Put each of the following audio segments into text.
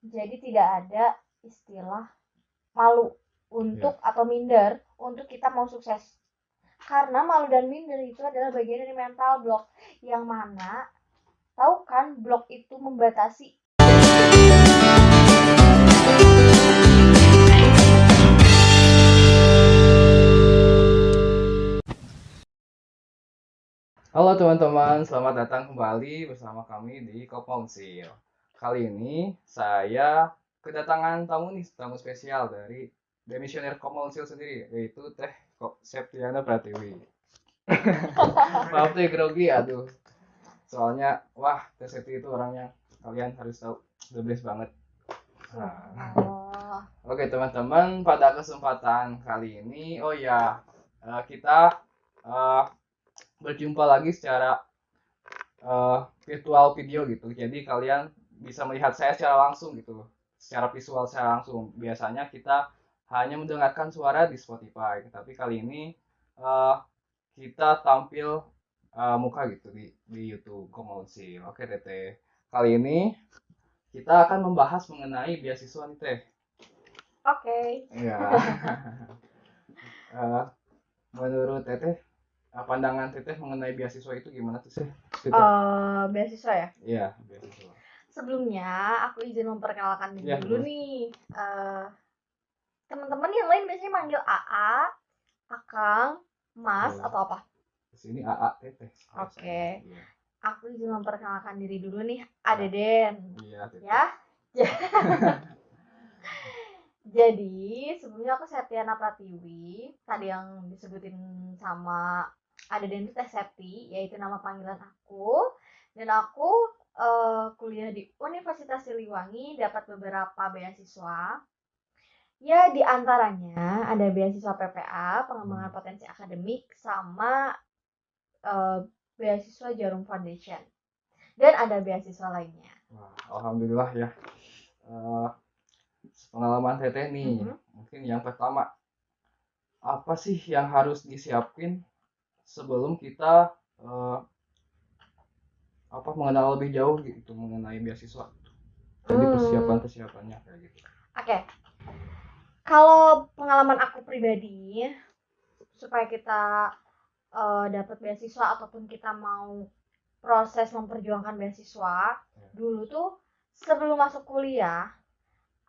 Jadi tidak ada istilah malu untuk atau minder untuk kita mau sukses. Karena malu dan minder itu adalah bagian dari mental block, yang mana tahu kan block itu membatasi. Halo teman-teman, selamat datang kembali bersama kami di Kopongsil. Kali ini saya kedatangan tamu spesial dari Demisioner Kopongsil sendiri, yaitu Teh Septiana Pratiwi. Maaf Teh grogi, aduh. Soalnya, wah Teh Septi itu orangnya kalian harus tahu, the best banget. Oh. Oke teman-teman, pada kesempatan kali ini, kita uh, berjumpa lagi secara virtual video gitu. Jadi kalian bisa melihat saya secara langsung gitu, secara visual secara langsung. Biasanya kita hanya mendengarkan suara di Spotify, tapi kali ini uh, kita tampil muka gitu di YouTube Komonsil. Oke Teteh, kali ini kita akan membahas mengenai beasiswa nih Teh. Oke. Ya. uh, Menurut Teteh, pandangan Teteh mengenai beasiswa itu gimana tuh sih? Beasiswa ya. Iya, beasiswa. Sebelumnya aku izin memperkenalkan diri Iya, dulu boleh. nih. Teman-teman yang lain biasanya manggil AA, Akang, Mas Boleh. atau apa? Di sini AA Teteh. Oke. Iya. Aku izin memperkenalkan diri dulu nih, Ya. Adeden. Iya, Teteh. Ya. Jadi sebelumnya aku Septiana Pratiwi. Tadi yang disebutin sama Adeden itu Teh Septi, yaitu nama panggilan aku. Dan aku kuliah di Universitas Siliwangi, dapat beberapa beasiswa. Ya, di antaranya ada beasiswa PPA, pengembangan potensi akademik, sama beasiswa Jarum Foundation. Dan ada beasiswa lainnya. Wah, alhamdulillah ya. Eh, Pengalaman Teteh nih, mungkin yang pertama, apa sih yang harus disiapin sebelum kita mengenal lebih jauh gitu mengenai beasiswa. Jadi persiapannya kayak gitu. Oke. Kalau pengalaman aku pribadi, supaya kita dapat beasiswa ataupun kita mau proses memperjuangkan beasiswa, dulu tuh sebelum masuk kuliah,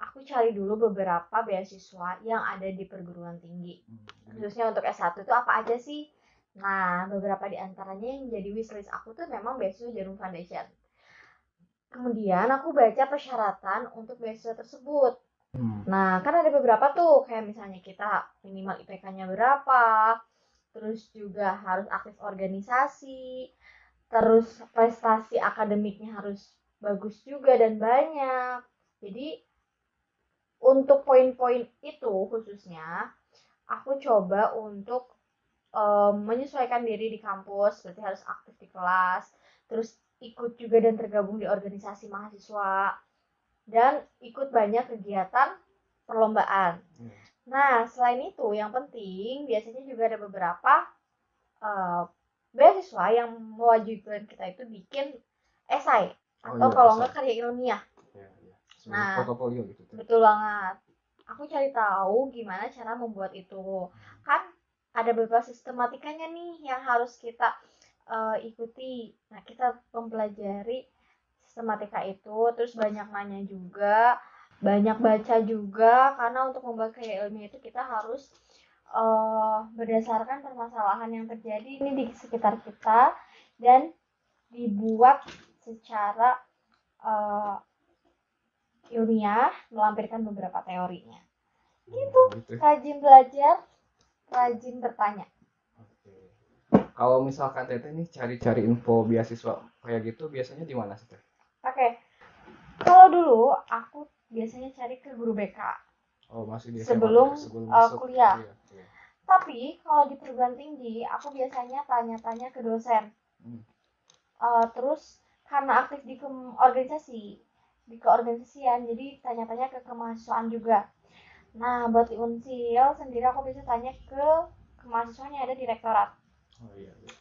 aku cari dulu beberapa beasiswa yang ada di perguruan tinggi. Khususnya untuk S1 itu apa aja sih? Nah, beberapa di antaranya yang jadi wishlist aku tuh memang beasiswa Jarum Foundation. Kemudian aku baca persyaratan untuk beasiswa tersebut. Nah, kan ada beberapa tuh, kayak misalnya kita minimal IPK-nya berapa, terus juga harus aktif organisasi, terus prestasi akademiknya harus bagus juga dan banyak. Jadi untuk poin-poin itu khususnya aku coba untuk menyesuaikan diri di kampus, berarti harus aktif di kelas, terus ikut juga dan tergabung di organisasi mahasiswa, dan ikut banyak kegiatan perlombaan. Nah, selain itu yang penting biasanya juga ada beberapa beasiswa yang mewajibkan kita itu bikin esai atau kalau enggak karya ilmiah. Nah, portofolio gitu. betul banget. Aku cari tahu gimana cara membuat itu. Kan ada beberapa sistematikanya nih yang harus kita ikuti. Nah, kita mempelajari sistematika itu, terus banyak nanya juga, banyak baca juga, karena untuk membuat karya ilmiah itu kita harus berdasarkan permasalahan yang terjadi ini di sekitar kita dan dibuat secara ilmiah, melampirkan beberapa teorinya. Gitu. Rajin belajar, rajin bertanya. Kalau misalkan Teteh nih cari-cari info beasiswa kayak gitu biasanya di mana sih Teh? Oke. Kalau dulu aku biasanya cari ke guru BK. Oh, masih di SMA sebelum masuk kuliah. Iya. Tapi kalau di perguruan tinggi, aku biasanya tanya-tanya ke dosen. Terus karena aktif di organisasi, di keorganisasian, jadi tanya-tanya ke kemahasiswaan juga. Nah, buat di Unsil sendiri aku bisa tanya ke kemahasiswaan yang ada di rektorat.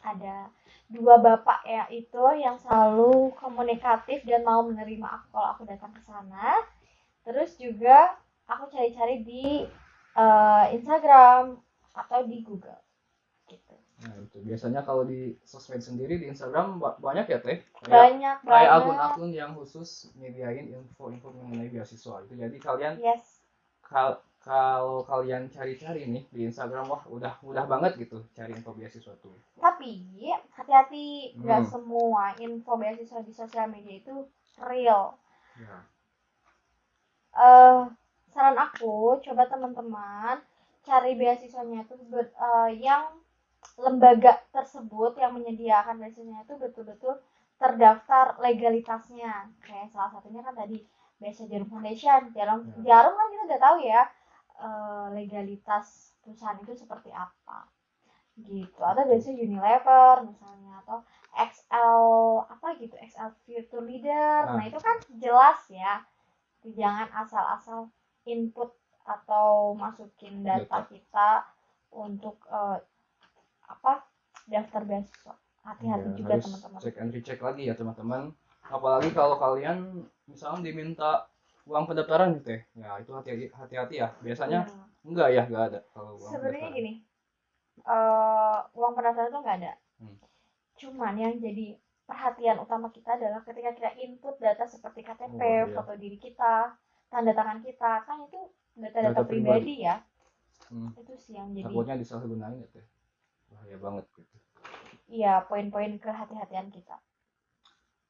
Ada dua bapak ya itu yang selalu komunikatif dan mau menerima aku kalau aku datang ke sana. Terus juga aku cari-cari di Instagram atau di Google gitu. Nah, itu biasanya kalau di sosmed sendiri di Instagram banyak ya Teh. Banyak Kayak banget. akun-akun yang khusus nyediain info-info mengenai beasiswa itu. Jadi kalian Yes. kalau kalian cari-cari nih di Instagram, wah udah mudah banget gitu cari info beasiswa tuh. Tapi hati-hati, nggak semua info beasiswa di sosial media itu real. Ya. Saran aku, coba teman-teman cari beasiswanya itu yang lembaga tersebut yang menyediakan beasiswanya itu betul-betul terdaftar legalitasnya. Kayak salah satunya kan tadi Beasiswa Jarum Foundation. Jarum kan kita udah tahu ya legalitas perusahaan itu seperti apa. Gitu. Atau beasiswa Unilever misalnya, atau XL apa gitu, XL Future Leader. Nah, itu kan jelas ya. Jangan asal-asal input atau masukin data kita untuk daftar beasiswa. Hati-hati Ya, juga harus teman-teman. cek and recheck lagi ya teman-teman. Apalagi kalau kalian misalnya diminta uang pendaftaran gitu ya itu hati-hati ya. Biasanya enggak ada kalau uang sebenarnya pendaftaran. gini, uang pendaftaran itu nggak ada. Cuman yang jadi perhatian utama kita adalah ketika kita input data seperti KTP, foto diri kita, tanda tangan kita, kan itu data-data pribadi ya. Itu sih yang jadi takutnya disalahgunain ya Teh. Bahaya banget gitu. Iya, poin-poin kehati-hatian kita.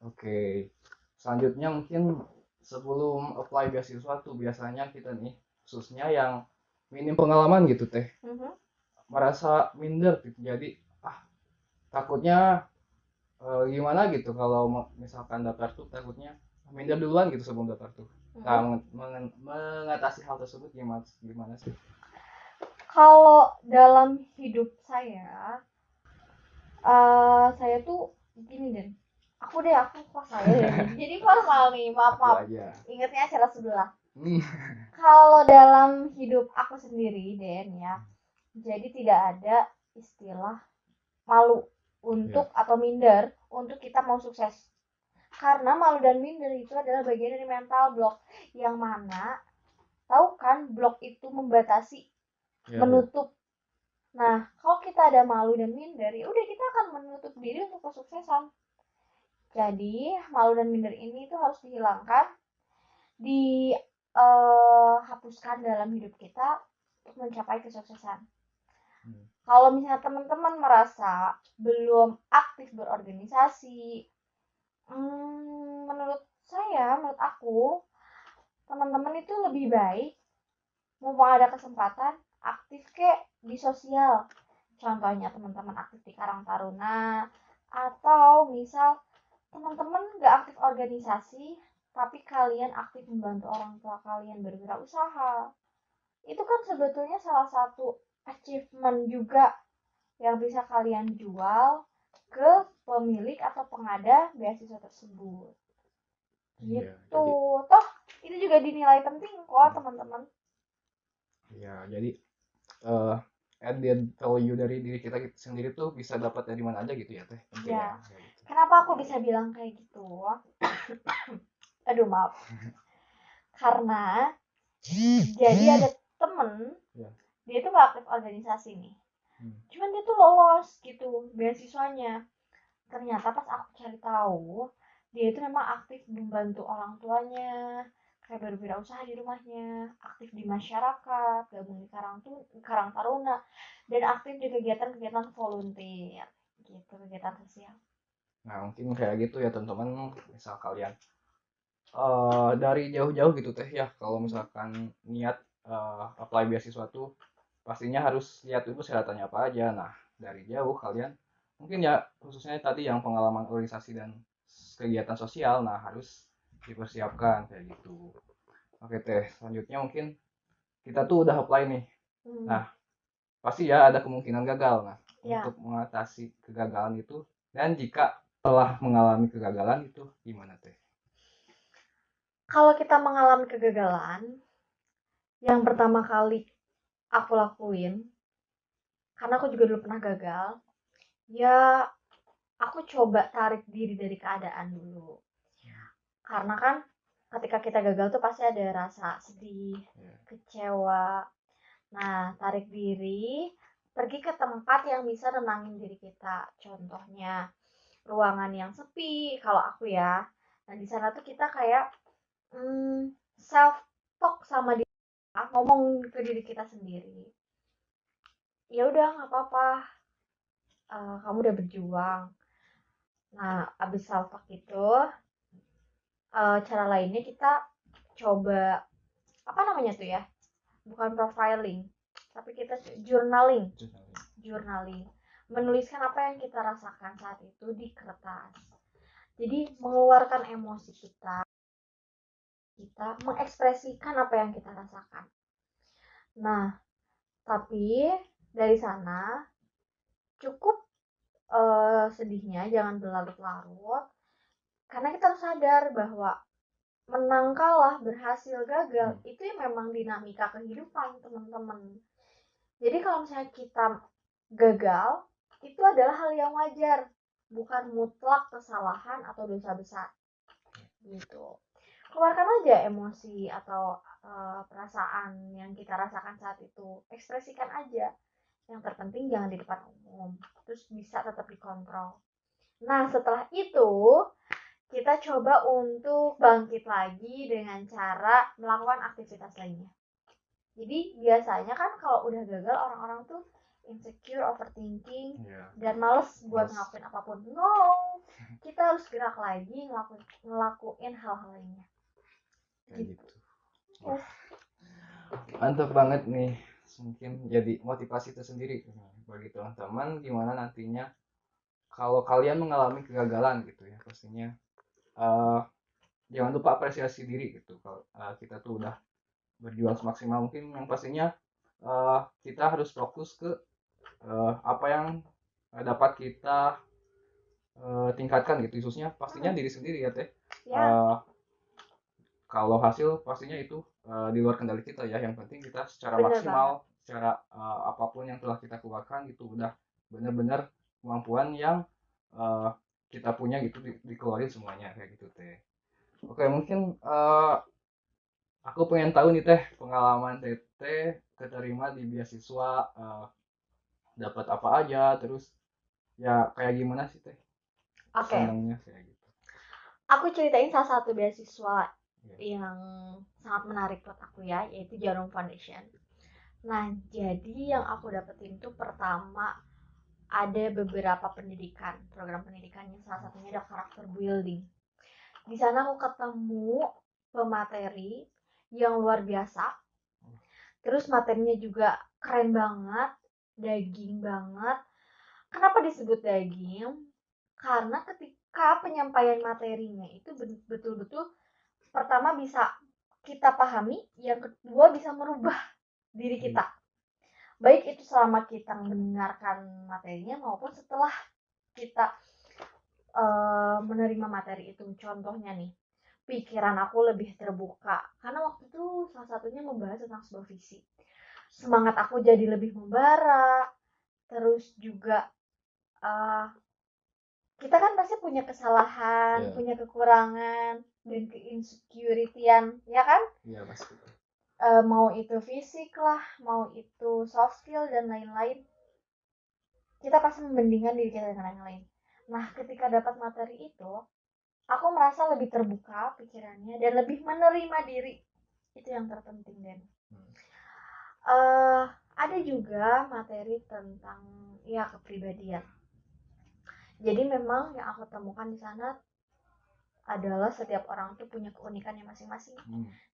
Oke. Selanjutnya mungkin sebelum apply beasiswa tuh biasanya kita nih khususnya yang minim pengalaman gitu Teh. Merasa minder gitu. Jadi takutnya gimana gitu kalau misalkan daftar tuh takutnya minder duluan gitu sebelum daftar tuh. Mengatasi hal tersebut gimana sih? Kalau dalam hidup saya tuh gini Den. Aku kok saya Den. Jadi formal nih, maaf. Ingatnya salah sebelah. Kalau dalam hidup aku sendiri Den ya, jadi tidak ada istilah malu untuk atau minder untuk kita mau sukses. Karena malu dan minder itu adalah bagian dari mental block, yang mana tahu kan blok itu membatasi, menutup. Nah, kalau kita ada malu dan minder, ya udah kita akan menutup diri untuk kesuksesan. Jadi, malu dan minder ini itu harus dihilangkan, dihapuskan dalam hidup kita untuk mencapai kesuksesan. Kalau misalnya teman-teman merasa belum aktif berorganisasi, menurut aku, teman-teman itu lebih baik mumpung ada kesempatan aktif di sosial. Contohnya teman-teman aktif di Karang Taruna, atau misal teman-teman nggak aktif organisasi tapi kalian aktif membantu orang tua kalian berwirausaha. Itu kan sebetulnya salah satu achievement juga yang bisa kalian jual ke pemilik atau pengada beasiswa tersebut. Gitu. Toh itu juga dinilai penting kok teman-teman. Ya, jadi added value dari diri kita sendiri tuh bisa dapat dari mana aja gitu ya Teh. Ya. Kenapa aku bisa bilang kayak gitu? Aduh maaf. Karena jadi ada temen dia tuh gak aktif organisasi nih. Cuman dia tuh lolos gitu beasiswanya. Ternyata pas aku cari tahu, dia itu memang aktif membantu orang tuanya, kayak berwirausaha di rumahnya, aktif di masyarakat, gabung di Karang Taruna, dan aktif di kegiatan-kegiatan volunteer gitu, kegiatan sosial. Nah, mungkin kayak gitu ya teman-teman, misal kalian dari jauh-jauh gitu Teh ya, kalau misalkan niat apply beasiswa tuh pastinya harus lihat dulu syaratnya apa aja. Nah, dari jauh kalian mungkin ya khususnya tadi yang pengalaman organisasi dan kegiatan sosial, nah harus dipersiapkan kayak gitu. Oke Teh, selanjutnya mungkin kita tuh udah apply nih. Nah, pasti ya ada kemungkinan gagal. Nah, untuk mengatasi kegagalan itu dan jika telah mengalami kegagalan itu gimana Teh? Kalau kita mengalami kegagalan, yang pertama kali aku lakuin, karena aku juga dulu pernah gagal, ya aku coba tarik diri dari keadaan dulu. Karena kan ketika kita gagal tuh pasti ada rasa sedih, kecewa. Nah, tarik diri, pergi ke tempat yang bisa nenangin diri kita. Contohnya, ruangan yang sepi, kalau aku ya. Nah, di sana tuh kita kayak self talk sama diri, ngomong ke diri kita sendiri. Ya udah, nggak apa-apa, kamu udah berjuang. Nah, abis self talk itu, cara lainnya kita coba apa namanya tuh ya? Bukan profiling, tapi kita journaling. Menuliskan apa yang kita rasakan saat itu di kertas. Jadi mengeluarkan emosi kita mengekspresikan apa yang kita rasakan. Nah, tapi dari sana cukup sedihnya jangan berlarut-larut, karena kita harus sadar bahwa menang kalah, berhasil gagal itu ya memang dinamika kehidupan, teman-teman. Jadi kalau misalnya kita gagal, itu adalah hal yang wajar, bukan mutlak kesalahan atau dosa besar. Gitu. Keluarkan aja emosi atau perasaan yang kita rasakan saat itu. Ekspresikan aja. Yang terpenting jangan di depan umum. Terus bisa tetap dikontrol. Nah, setelah itu kita coba untuk bangkit lagi dengan cara melakukan aktivitas lainnya. Jadi biasanya kan kalau udah gagal orang-orang tuh insecure, overthinking, dan males buat ngelakuin apapun. No, kita harus gerak lagi ngelakuin hal-hal lainnya. Kayak gitu. Yes. Mantap banget nih. Mungkin jadi motivasi tersendiri bagi teman-teman gimana nantinya kalau kalian mengalami kegagalan gitu ya, pastinya jangan lupa apresiasi diri gitu. Kalau kita tuh udah berjuang semaksimal mungkin, yang pastinya kita harus fokus ke apa yang dapat kita tingkatkan gitu, khususnya pastinya diri sendiri ya teh. Kalau hasil pastinya itu di luar kendali kita ya, yang penting kita secara maksimal, secara apapun yang telah kita keluarkan itu udah benar-benar kemampuan yang kita punya gitu, dikeluarin semuanya kayak gitu teh. Oke, mungkin aku pengen tahu nih teh, pengalaman teteh keterima di beasiswa, dapat apa aja, terus ya kayak gimana sih teh? Senangnya kayak gitu. Aku ceritain salah satu beasiswa yang sangat menarik buat aku ya, yaitu Jarum Foundation. Nah, jadi yang aku dapetin tuh pertama ada beberapa pendidikan, program pendidikannya, salah satunya ada karakter building. Di sana aku ketemu pemateri yang luar biasa. Terus materinya juga keren banget, daging banget. Kenapa disebut daging? Karena ketika penyampaian materinya itu betul-betul pertama bisa kita pahami, yang kedua bisa merubah diri kita. Baik itu selama kita mendengarkan materinya maupun setelah kita menerima materi itu. Contohnya nih, pikiran aku lebih terbuka karena waktu itu salah satunya membahas tentang sebuah visi. Semangat aku jadi lebih membara. Terus juga kita kan pasti punya kesalahan, punya kekurangan dan keinsecurity-an, ya kan? Iya, pasti. Mau itu fisik lah, mau itu soft skill dan lain-lain, kita pasti membandingkan diri kita dengan yang lain. Nah, ketika dapat materi itu, aku merasa lebih terbuka pikirannya dan lebih menerima diri. Itu yang terpenting, Den. Ada juga materi tentang ya kepribadian. Jadi memang yang aku temukan di sana adalah setiap orang tuh punya keunikannya masing-masing,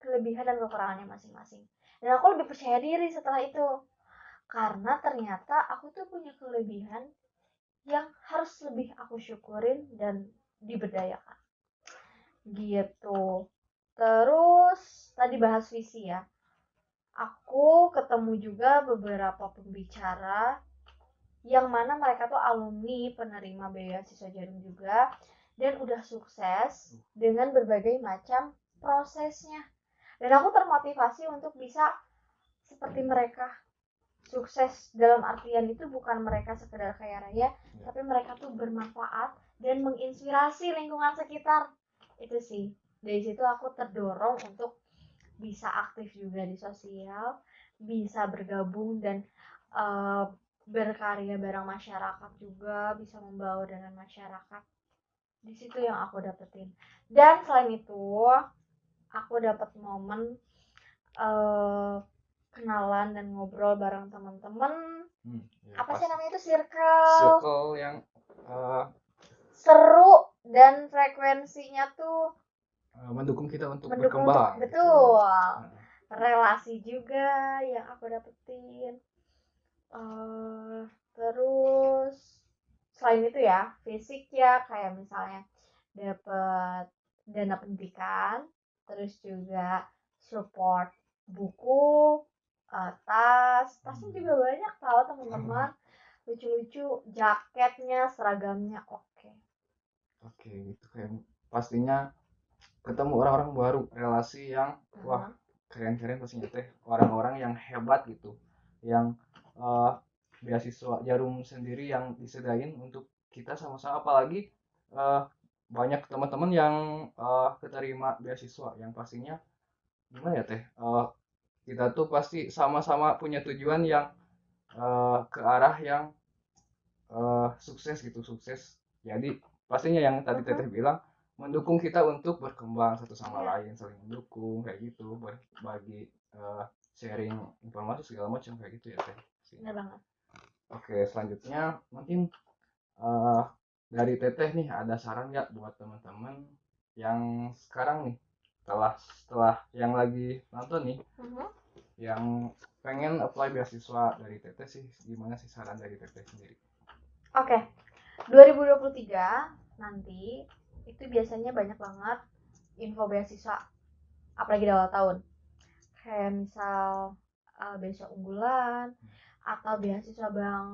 kelebihan dan kekurangannya masing-masing. Dan aku lebih percaya diri setelah itu, karena ternyata aku tuh punya kelebihan yang harus lebih aku syukurin dan diberdayakan. Gitu. Terus tadi bahas visi ya. Aku ketemu juga beberapa pembicara yang mana mereka tuh alumni penerima beasiswa Jarum juga, dan udah sukses dengan berbagai macam prosesnya. Dan aku termotivasi untuk bisa seperti mereka. Sukses dalam artian itu bukan mereka sekedar kaya raya, tapi mereka tuh bermanfaat dan menginspirasi lingkungan sekitar. Itu sih. Dari situ aku terdorong untuk bisa aktif juga di sosial, bisa bergabung dan uh, berkarya bareng masyarakat juga, bisa membaur dengan masyarakat. Di situ yang aku dapetin. Dan selain itu, aku dapat momen kenalan dan ngobrol bareng teman-teman. Ya, Apa sih pasti. namanya itu, circle Circle yang seru dan frekuensinya tuh mendukung kita untuk mendukung untuk berkembang gitu. betul relasi juga yang aku dapetin. Terus selain itu ya fisik ya, kayak misalnya dapat dana pendidikan, terus juga support buku, tasnya juga banyak tahu teman-teman, lucu-lucu, jaketnya, seragamnya oke. Oke, gitu kayak pastinya ketemu orang-orang baru, relasi yang wah keren-keren pastinya teh, orang-orang yang hebat gitu, yang eh, beasiswa Jarum sendiri yang disediain untuk kita sama-sama, apalagi eh, banyak teman-teman yang keterima beasiswa yang pastinya gimana ya teh, kita tuh pasti sama-sama punya tujuan yang ke arah yang sukses gitu, sukses. Jadi pastinya yang tadi Teteh bilang mendukung kita untuk berkembang satu sama lain, saling mendukung kayak gitu, berbagi sharing informasi segala macam kayak gitu ya Teh. Benar banget. Oke, selanjutnya mungkin eh, dari Teteh nih ada saran nggak buat teman-teman yang sekarang nih, setelah yang lagi nonton nih, yang pengen apply beasiswa dari Teteh sih, gimana sih saran dari Teteh sendiri? Oke, 2023 nanti itu biasanya banyak banget info beasiswa, apalagi di awal tahun. Kayak misal beasiswa unggulan atau beasiswa bank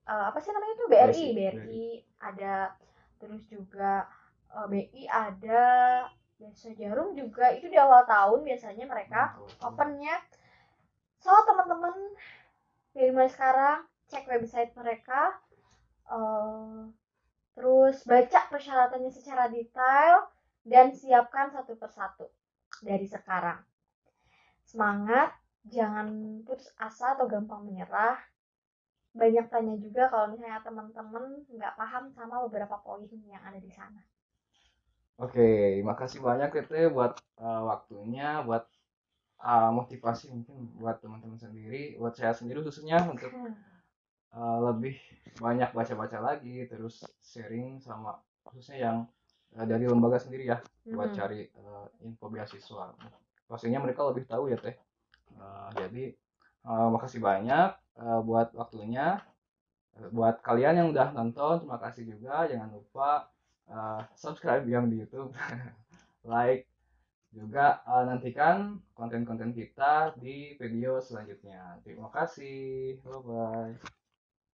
apa sih namanya itu, BRI ada, terus juga BI ada, beasiswa Jarum juga itu di awal tahun biasanya mereka opennya. So teman-teman dari mulai sekarang cek website mereka, terus baca persyaratannya secara detail dan siapkan satu persatu dari sekarang. Semangat, jangan putus asa atau gampang menyerah. Banyak tanya juga kalau misalnya teman-teman nggak paham sama beberapa poin yang ada di sana. Oke, makasih banyak Tete buat waktunya, buat motivasi mungkin buat teman-teman sendiri, buat saya sendiri khususnya untuk lebih banyak baca-baca lagi, terus sharing sama khususnya yang dari lembaga sendiri ya, buat cari info beasiswa. Pastinya mereka lebih tahu ya Teh. Jadi makasih banyak buat waktunya. Buat kalian yang udah nonton, terima kasih juga. Jangan lupa subscribe yang di YouTube, like juga, nantikan konten-konten kita di video selanjutnya. Terima kasih, bye bye.